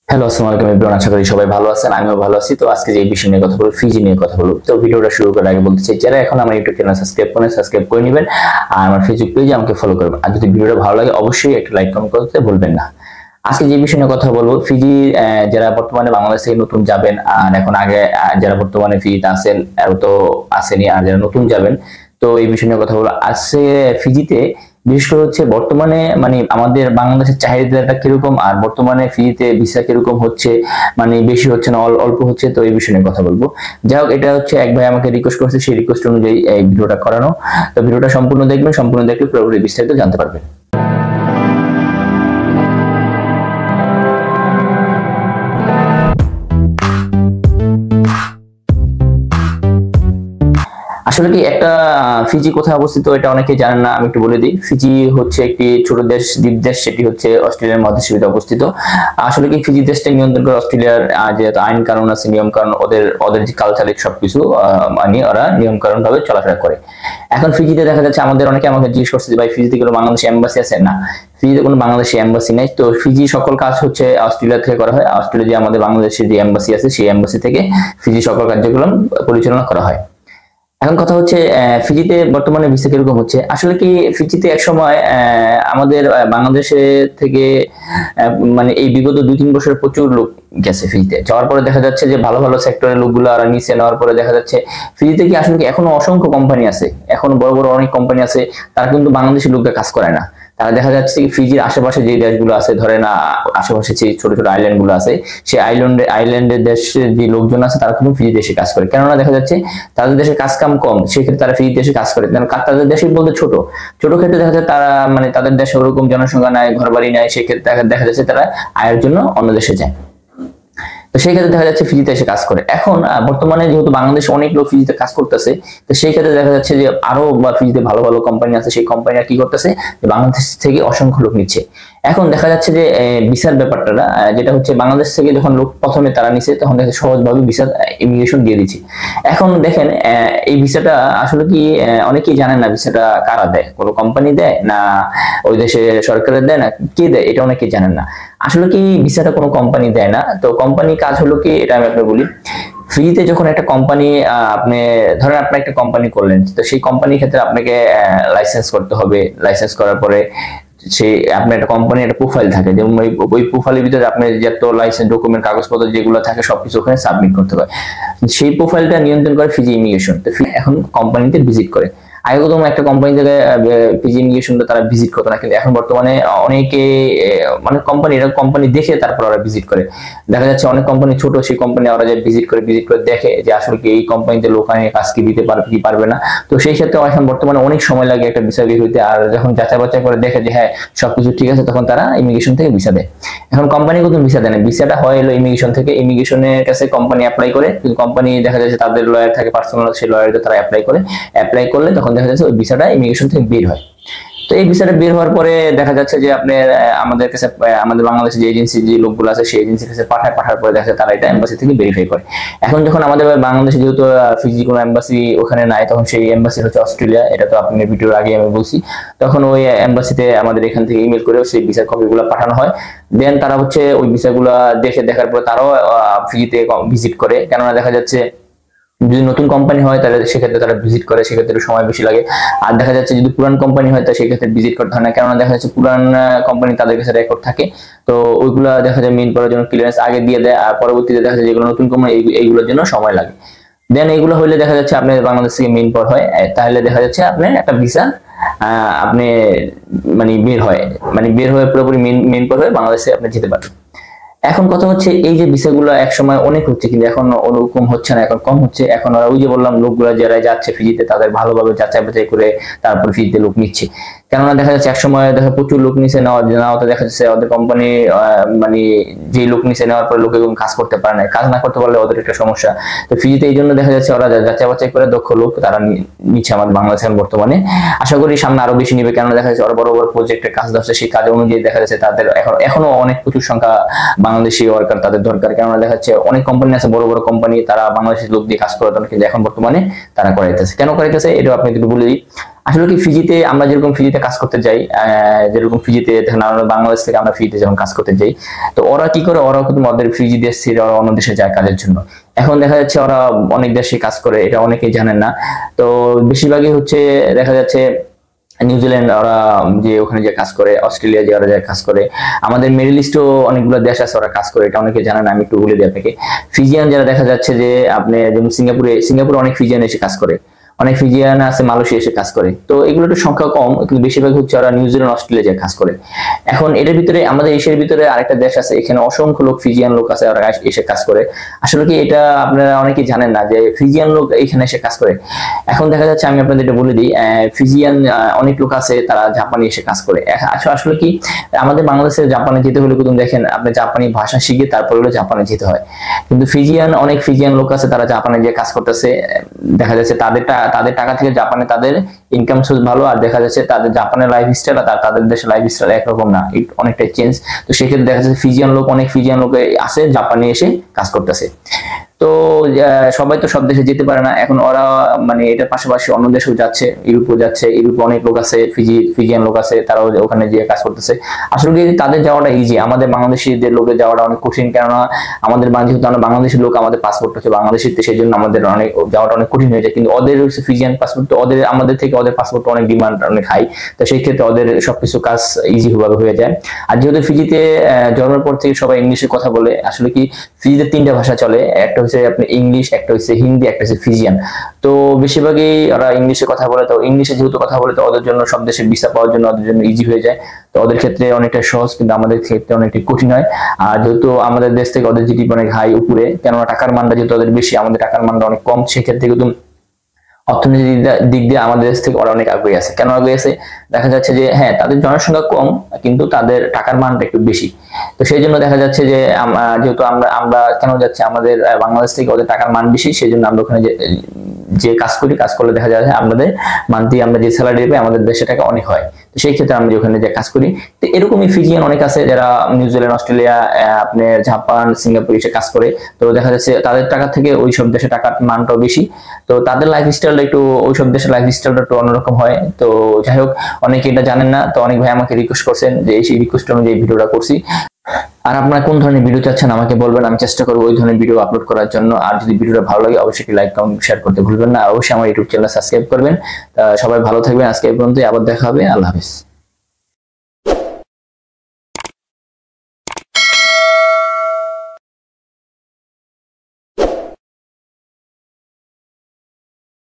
Hello, আসসালামু আলাইকুম everyone. আশা করি সবাই ভালো আছেন, আমিও ভালো আছি। তো আজকে যে বিষয় নিয়ে কথা বলবো, ফিজি নিয়ে কথা বলবো। তো ভিডিওটা শুরু করার আগে বলতে চাই, যারা এখন আমার ইউটিউব চ্যানেল সাবস্ক্রাইব করে নেবেন আর আমার ফেসবুক পেজে আমাকে ফলো করবেন। আর যদি ভিডিওটা ভালো লাগে অবশ্যই একটা লাইক কমেন্ট করতে ভুলবেন না। আজকে যে বিষয় নিয়ে কথা বলবো, ফিজি যারা বর্তমানে বাংলাদেশ থেকে নতুন যাবেন আর এখন আগে যারা বর্তমানে ফিজিতে আছেন তো আসেনি, আর যারা নতুন যাবেন, তো এই বিষয় নিয়ে কথা বলবো। আজকে ফিজিতে বিশেষ করে হচ্ছে বর্তমানে মানে আমাদের বাংলাদেশের চাহিদাটা কিরকম আর বর্তমানে ফিজিতে ভিসা কিরকম হচ্ছে, মানে বেশি হচ্ছে না অল্প হচ্ছে, তো এই বিষয় নিয়ে কথা বলবো। যাই হোক, এটা হচ্ছে এক ভাই আমাকে রিকোয়েস্ট করেছে, সেই রিকোয়েস্ট অনুযায়ী এই ভিডিওটা করানো। তো ভিডিওটা সম্পূর্ণ দেখবেন, সম্পূর্ণ দেখলে পুরোপুরি বিস্তারিত জানতে পারবেন। আসলে কি একটা ফিজি কোথায় অবস্থিত এটা অনেকে জানেন না, আমি একটু বলে দিই। ফিজি হচ্ছে একটি ছোট দেশ, দ্বীপ দেশ, সেটি হচ্ছে অস্ট্রেলিয়ার মধ্যস্থলে অবস্থিত। আসলে কি ফিজি দেশটা নিয়ন্ত্রণ করে অস্ট্রেলিয়ার যেহেতু আইন কানুন আছে, নিয়ম কানুন, ওদের ওদের যে কালচারিক সবকিছু মানে ওরা নিয়ম কানুন ভাবে চলাফেরা করে। এখন ফিজিতে দেখা যাচ্ছে, আমাদের অনেকে আমাকে জিজ্ঞেস করছে যে ভাই ফিজিতে কোনো বাংলাদেশি এম্বাসি আছে? না, ফিজিতে কোনো বাংলাদেশি এম্বাসি নেই। তো ফিজি সকল কাজ হচ্ছে অস্ট্রেলিয়া থেকে করা হয়। অস্ট্রেলিয়া যে আমাদের বাংলাদেশের যে এম্বাসি আছে, সেই এম্বাসি থেকে ফিজি সকল কার্যক্রম পরিচালনা করা হয়। এখন কথা হচ্ছে ফিজিতে বর্তমানে ভিসা কিরকম হচ্ছে। আসলে কি ফিজিতে এক সময় আমাদের বাংলাদেশে থেকে মানে এই বিগত 2-3 বছরে প্রচুর লোক গেছে ফিজিতে। যাওয়ার পরে দেখা যাচ্ছে যে ভালো ভালো সেক্টরের লোকগুলো আর নিচে নেওয়ার পরে দেখা যাচ্ছে ফিজিতে কি আসলে কি এখনো অসংখ্য কোম্পানি আছে, এখনো বড় বড় অনেক কোম্পানি আছে, তারা কিন্তু বাংলাদেশি লোকদের কাজ করে না। তারা দেখা যাচ্ছে ফিজির আশেপাশে যে দেশগুলো আছে, ধরে না আশেপাশে যে ছোট ছোট আইল্যান্ড গুলো আছে, সেই আইল্যান্ডের দেশের যে লোকজন আছে তারা কিন্তু ফিজি দেশে কাজ করে। কেননা দেখা যাচ্ছে তাদের দেশে কাজ কাম কম, সেক্ষেত্রে তারা ফিজি দেশে কাজ করে। কারণ তাদের দেশে বলতে ছোট ছোট ক্ষেত্রে দেখা যায় তারা মানে তাদের দেশে ওরকম জনসংখ্যা নাই, ঘর বাড়ি নাই, সেক্ষেত্রে দেখা যাচ্ছে তারা আয়ের জন্য অন্য দেশে যায়। তো সেই ক্ষেত্রে দেখা যাচ্ছে ফিজিতে এসে কাজ করে। এখন বর্তমানে যেহেতু বাংলাদেশে অনেক লোক ফিজিতে কাজ করতেছে, তো সেই ক্ষেত্রে দেখা যাচ্ছে যে আরো ফিজিতে ভালো ভালো কোম্পানি আছে, সেই কোম্পানিরা কি করতেছে, বাংলাদেশ থেকে অসংখ্য লোক নিচ্ছে। এখন দেখা যাচ্ছে যে ভিসার ব্যাপারটা যেটা হচ্ছে, বাংলাদেশ থেকে যখন লোক প্রথমে তারা নিচ্ছে, তখন দেখা সহজভাবে ভিসা ইমিগ্রেশন দিয়ে দিচ্ছে। এখন দেখেন এই ভিসাটা আসলে কি অনেকেই জানেন না ভিসাটা কারা দেয়, কোনো কোম্পানি দেয় না ওই দেশে সরকারের দেয় না কে দেয়, এটা অনেকেই জানেন না। আসলে কি ভিসাটা কোনো কোম্পানি দেয় না। তো কোম্পানি কাজ হলো কি, এটা আমি আপনাকে বলি। ফ্রিতে যখন একটা কোম্পানি আপনি ধরেন আপনি একটা কোম্পানি করলেন, তো সেই কোম্পানির ক্ষেত্রে আপনাকে লাইসেন্স করতে হবে। লাইসেন্স করার পরে সেই আপনার একটা কোম্পানি একটা প্রোফাইল থাকে, যেমন ওই প্রোফাইলের ভিতরে আপনি যত লাইসেন্স ডকুমেন্ট কাগজপত্র যেগুলো থাকে সবকিছু ওখানে সাবমিট করতে হয়। সেই প্রোফাইলটা নিয়ন্ত্রণ করে ফিজি ইমিগ্রেশন। তো এখন কোম্পানিতে ভিজিট করে। আগে প্রথম একটা কোম্পানি থেকে পিজি ইমিগ্রেশনটা তারা ভিজিট করতো না, কিন্তু এখন বর্তমানে অনেকে মানে কোম্পানি দেখে তারপর ওরা ভিজিট করে। দেখা যাচ্ছে অনেক কোম্পানি ছোট, সেই কোম্পানি ওরা যে ভিজিট করে দেখে যে আসলে কি এই কোম্পানিতে লোক আনে কাজ কি দিতে পারবে কি পারবে না। তো সেই ক্ষেত্রে এখন বর্তমানে অনেক সময় লাগে একটা ভিসা বের হইতে। আর যখন যাচাই বাছাই করে দেখে যে হ্যাঁ সবকিছু ঠিক আছে, তখন তারা ইমিগ্রেশন থেকে ভিসা দেয়। এখন কোম্পানি কিন্তু ভিসা দেয় না, ভিসাটা হয় এলো ইমিগ্রেশন থেকে। ইমিগ্রেশনের কাছে কোম্পানি অ্যাপ্লাই করে, কিন্তু কোম্পানি দেখা যাচ্ছে তাদের লয়ার থাকে পার্সোনাল, সেই লয়ারকে তারা অ্যাপ্লাই করলে তখন দেখা যাচ্ছে ওই ভিসাটা ইমিগ্রেশন থেকে বের হয়। তো এই ভিসাটা বের হওয়ার পরে দেখা যাচ্ছে যে আপনার আমাদের কাছে আমাদের বাংলাদেশের যে এজেন্সি যে লোকগুলো আছে, সেই এজেন্সির কাছে পাঠার পরে দেখা যাচ্ছে তারা এটা এম্বাসি থেকে ভেরিফাই করে। এখন যখন আমাদের বাংলাদেশে যেহেতু ফিজি কোনো এম্বাসি ওখানে নাই, তখন সেই এম্বাসি হচ্ছে অস্ট্রেলিয়া। এটা তো আপনি ভিডিওর আগে আমি বলছি। তখন ওই এম্বাসিতে আমাদের এখান থেকে ইমেল করে সেই ভিসার কপিগুলো পাঠানো হয়। দেন তারা হচ্ছে ওই ভিসাগুলো দেখার পর তারাও ফিজিতে ভিজিট করে। কেননা দেখা যাচ্ছে যদি নতুন কোম্পানি হয় তাহলে সেক্ষেত্রে তারা ভিজিট করে, সেক্ষেত্রে সময় বেশি লাগে। আর দেখা যাচ্ছে যদি পুরান কোম্পানি হয় তাহলে সেক্ষেত্রে ভিজিট করতে হয় না, কেননা দেখা যাচ্ছে পুরান কোম্পানি তাদের কাছে রেকর্ড থাকে। তো ওইগুলা দেখা যায় মেইন করার জন্য ক্লিয়ারেন্স আগে দিয়ে দেয়, আর পরবর্তীতে দেখা যায় যেগুলো নতুন কোম্পানি এইগুলোর জন্য সময় লাগে। দেন এইগুলো হইলে দেখা যাচ্ছে আপনার বাংলাদেশ থেকে মেইন পর হয়, তাহলে দেখা যাচ্ছে আপনার একটা ভিসা আপনি বের হয়ে পুরোপুরি মেইন পর হয়ে বাংলাদেশে আপনি যেতে পারবেন। এখন কথা হচ্ছে এই যে ভিসাগুলো একসময় অনেক হচ্ছে, কিন্তু এখন ওরকম হচ্ছে না, এখন কম হচ্ছে। এখন ওরা ওই যে বললাম লোকগুলো যারা যাচ্ছে ফিজিতে তাদের ভালোভাবে যাচাই বাছাই করে তারপর ফিজিতে লোক নিচ্ছে। কেননা দেখা যাচ্ছে একসময় প্রচুর লোক নিচে নেওয়াতে দেখা যাচ্ছে ওদের কোম্পানি মানে যে লোক নিচে নেওয়ার পরে লোক এরকম কাজ করতে পারে না, কাজ না করতে পারলে ওদের একটা সমস্যা। তো ফিজিতে এই জন্য দেখা যাচ্ছে ওরা যাচাই বাছাই করে দক্ষ লোক তারা নিচ্ছে আমাদের বাংলাদেশে বর্তমানে। আশা করি সামনে আরো বেশি নিবে, কেননা দেখা যাচ্ছে ওরা বড় বড় প্রজেক্টের কাজ দিচ্ছে, সেই কাজ অনুযায়ী দেখা যাচ্ছে তাদের এখনো অনেক প্রচুর সংখ্যা বাংলাদেশি ওয়ার্কার তাদের দরকার। কেননা দেখা যাচ্ছে অনেক কোম্পানি আছে, বড় বড় কোম্পানি, তারা বাংলাদেশের লোক দিয়ে কাজ করাতেন, কিন্তু এখন বর্তমানে তারা করাইতেছে। কেন করাইতেছে এটা আপনি একটু বলে দিই। আসলে কি ফিজিতে আমরা যেরকম ফিজিতে কাজ করতে যাই, যেরকম ফিজিতে দেখেন আমরা বাংলাদেশ থেকে আমরা ফিজিতে যেমন কাজ করতে যাই, তো ওরা কি করে, ওরা কিন্তু ওদের ফিজি দেশ ছেড়ে ওরা অন্য দেশে যায় কাজের জন্য। এখন দেখা যাচ্ছে ওরা অনেক দেশে কাজ করে, এটা অনেকেই জানেন না। তো বেশিরভাগই হচ্ছে দেখা যাচ্ছে নিউজিল্যান্ড ওরা যে ওখানে যে কাজ করে, অস্ট্রেলিয়া যে ওরা যে কাজ করে, আমাদের মিডল ইস্টও অনেকগুলো দেশ আছে ওরা কাজ করে, এটা অনেকে জানেন না, আমি একটু বলে দিই আপনাকে। ফিজিয়ান যারা দেখা যাচ্ছে যে আপনি যেমন সিঙ্গাপুরে অনেক ফিজিয়ান এসে কাজ করে, অনেক ফিজিয়ান আছে মালয়েশিয়া এসে কাজ করে। তো এগুলো একটু সংখ্যা কম, কিন্তু বেশিরভাগ হচ্ছে ওরা নিউজিল্যান্ড অস্ট্রেলিয়া যে কাজ করে। এখন এটার ভিতরে আমাদের এশিয়ার ভিতরে আরেকটা দেশ আছে, এখানে অসংখ্য লোক ফিজিয়ান লোক আছে, ওরা এসে কাজ করে। আসলে কি এটা আপনারা অনেকেই জানেন না যে ফিজিয়ান লোক এখানে এসে কাজ করে। এখন দেখা যাচ্ছে আমি আপনাদের এটা বলে দিই, ফিজিয়ান অনেক লোক আছে তারা জাপানে এসে কাজ করে। আসলে কি আমাদের বাংলাদেশে জাপানে যেতে হলে কিন্তু দেখেন আপনি জাপানি ভাষা শিখে তারপরে হলো জাপানে যেতে হয়, কিন্তু অনেক ফিজিয়ান লোক আছে তারা জাপানে যে কাজ করতেছে, দেখা যাচ্ছে তাদের টাকা থেকে জাপানে তাদের ইনকাম সোর্স ভালো, আর দেখা যাচ্ছে তাদের জাপানের লাইফস্টাইল আর তাদের দেশের লাইফস্টাইল একরকম না, অনেকটাই চেঞ্জ। তো সেক্ষেত্রে দেখা যাচ্ছে অনেক ফিজিয়ান লোক আছে জাপানে এসে কাজ করতেছে। তো সবাই তো সব দেশে যেতে পারে না, এখন ওরা মানে এটার পাশাপাশি অন্য দেশেও যাচ্ছে, ইউরোপও যাচ্ছে। ইউরোপে অনেক লোক আছে, ফিজিয়ান লোক আছে, তারাও ওখানে গিয়ে কাজ করতেছে। আসলে তাদের যাওয়াটা ইজি, আমাদের বাংলাদেশিদের লোকের যাওয়াটা অনেক কঠিন, কেননা আমাদের যেহেতু আমরা বাংলাদেশের লোক, আমাদের পাসপোর্ট হচ্ছে বাংলাদেশের, সেই জন্য আমাদের অনেক যাওয়াটা অনেক কঠিন হয়ে যায়। কিন্তু ওদের হচ্ছে ফিজিয়ান পাসপোর্ট, তো আমাদের থেকে ওদের পাসপোর্ট অনেক ডিমান্ড অনেক হাই, তো সেই ক্ষেত্রে ওদের সবকিছু কাজ ইজি ভাবে হয়ে যায়। আর যেহেতু ফিজিতে জন্মের পর থেকে সবাই ইংলিশে কথা বলে, আসলে কি ফিজিতে 3টা ভাষা চলে, একটা হচ্ছে আপনি ইংলিশ, একটা হচ্ছে হিন্দি, একটা হচ্ছে ফিজিয়ান। তো বেশিরভাগই ওরা ইংলিশে কথা বলে, তো ইংলিশে যেহেতু কথা বলে তো ওদের জন্য সব দেশে ভিসা পাওয়ার জন্য ওদের জন্য ইজি হয়ে যায়। তো ওদের ক্ষেত্রে অনেকটা সহজ, কিন্তু আমাদের ক্ষেত্রে অনেকটা কঠিন হয়। আর যেহেতু আমাদের দেশ থেকে ওদের জিডিপি অনেক হাই উপরে, কেননা টাকার মানটা যেহেতু ওদের বেশি, আমাদের টাকার মানটা অনেক কম, সেক্ষেত্রে কিন্তু অর্থনৈতিক দিক দিয়ে আমাদের দেশ থেকে ওরা অনেক আগে আছে। কেন আগে আছে? দেখা যাচ্ছে যে হ্যাঁ তাদের জনসংখ্যা কম, কিন্তু তাদের টাকার মানটা একটু বেশি। তো সেই জন্য দেখা যাচ্ছে যে যেহেতু আমরা কেন যাচ্ছে, আমাদের বাংলাদেশ থেকে ওদের টাকার মান বেশি, সেই জন্য আমরা ওখানে যে কাজ করলে দেখা যায় আমাদের মান্থলি আমরা যে স্যালারি পাই আমাদের দেশে টাকা অনেক হয়। তো সেই ক্ষেত্রে আমরা ওখানে যে কাজ করি। তো এরকমই ফিজিয়ান অনেক আছে যারা নিউজিল্যান্ড, অস্ট্রেলিয়া, আপনার জাপান, সিঙ্গাপুর এসে কাজ করে। তো দেখা যাচ্ছে তাদের টাকা থেকে ওই সব দেশে টাকার মানটাও বেশি, তো তাদের লাইফস্টাইলটা একটু ওই সব দেশের লাইফস্টাইলটা একটু অন্যরকম হয়। তো যাই হোক, অনেকে এটা জানেন না, তো অনেক ভাই আমাকে রিকোয়েস্ট করছেন, যে এই রিকোয়েস্ট অনুযায়ী ভিডিওটা করছি। আর আপনারা কোন ধরনের ভিডিও চাচ্ছেন আমাকে বলবেন, আমি চেষ্টা করবো ওই ধরনের ভিডিও আপলোড করার জন্য। আর যদি ভিডিওটা ভালো লাগে অবশ্যই লাইক, কমেন্ট, শেয়ার করতে ভুলবেন না। অবশ্যই আমার ইউটিউব চ্যানেল সাবস্ক্রাইব করবেন। সবাই ভালো থাকবেন, আজকে এই পর্যন্তই, আবার দেখা হবে, আল্লাহ হাফেজ।